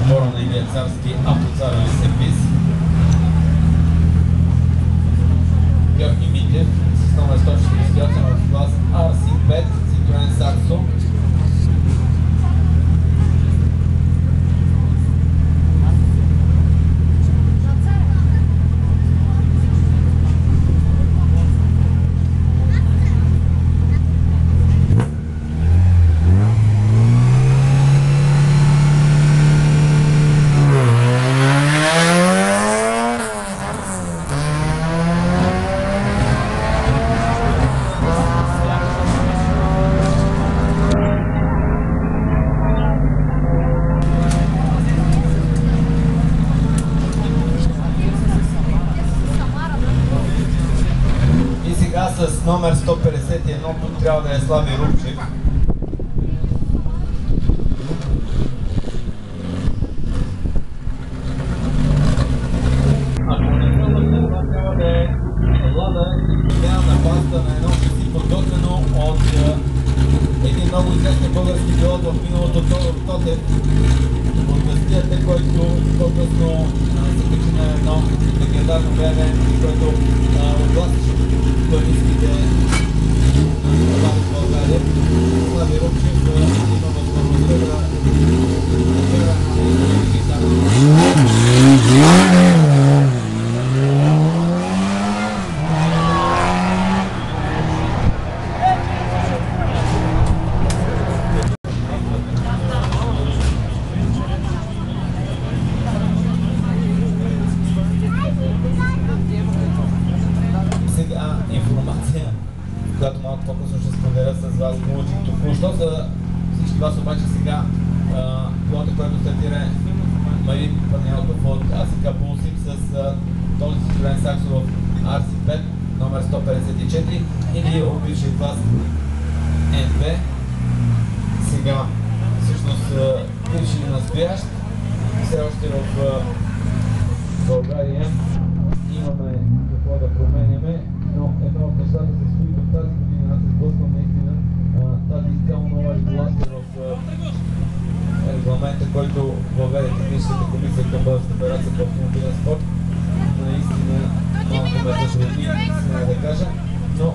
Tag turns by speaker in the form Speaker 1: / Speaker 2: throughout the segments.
Speaker 1: отбора на Илия Царски автоцарен сервис. Георги Митев с номер 148 в клас RC5 Citroen Saxo. С номер 151 тук трябва да е Слави Рубчев. Ако не това трябва да е Лада идеална паста на едно си подготвено от един много известен български пилот в миналото Тодор Тотев от гостията, който по-късно се качи на едно легендарно БМВ, който отгласеше планинските пазари в България. Слави Рубчев има възможността да кара информация, която малко по-късно ще споделя с вас, получих току-що. За всички вас обаче сега пилота, който стартира Марин Панайотов от АСК Пулсим с този Citroen Saxo в RC5 номер 154 или обичай клас N2. Сега всъщност бивши и настоящ, все още в България имаме какво да променяме, но едно от нещата се стои в тази година. Аз се сблъсквам наистина тази изцяло нова регулация в регламента, който въведе Техническата комисия към Българската федерация по автомобилен спорт. Наистина малко ме затрудни, смея да кажа, но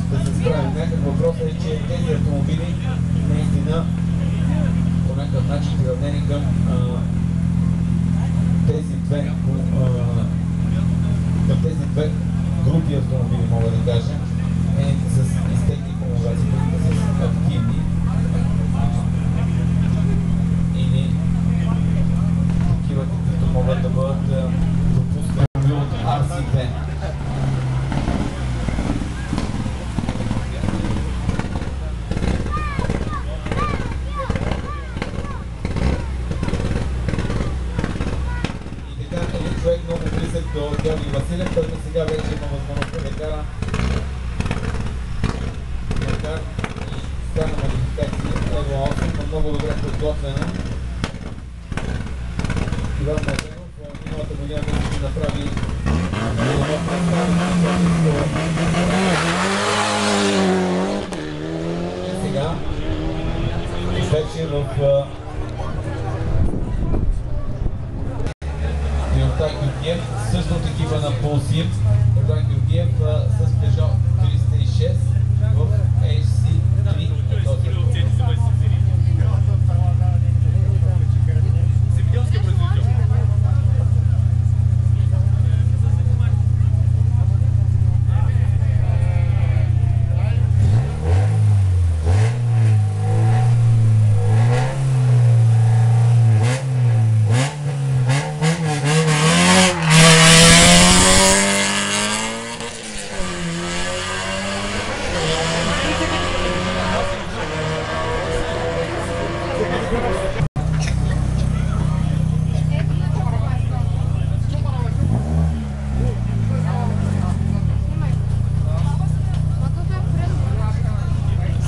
Speaker 1: ще се справим. Някакъв въпрос е, че тези автомобили наистина по някакъв начин приравнени към тези две групи автомобили, мога да кажа, с изтекли хомологации, които са активни или такива, които могат да бъдат допускани от RC2. Човек много близък до Георги Василев, който сега вече има възможността да кара макар и стана модификация Evo 8, но много добре подготвена. Иван Младенов миналата година ще направи и сега вече в Toyota Георгиев, също такива на Пулсим. Toyota Георгиев с Peugeot 306 в HC3.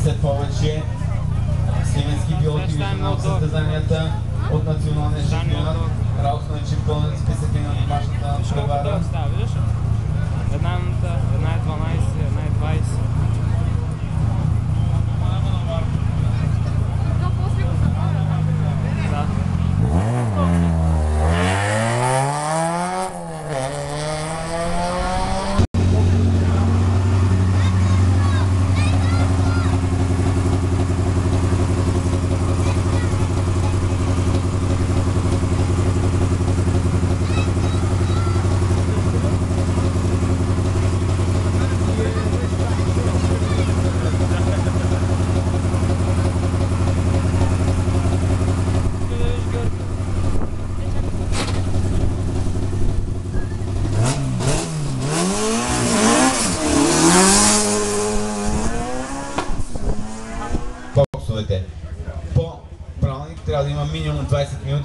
Speaker 1: След повече сливенски пилоти в състезанията от националния шампионат. Раус на пълнен списък и на домашната превара.
Speaker 2: Една е 12, една е 20. Да.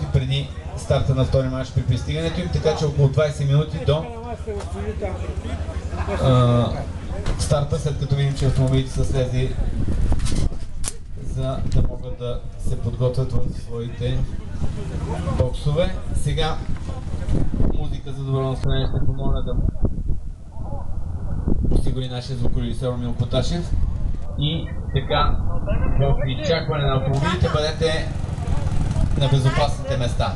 Speaker 1: минути преди старта на втори мач при пристигането им, така че около 20 минути до старта, след като видим, че автомобилите са слезли, за да могат да се подготвят в своите боксове. Сега музика за добро настроение ще помоля да осигури нашия звукорежисьор Мил Поташев. И така, в изчакване на автомобилите бъдете на безопасните места.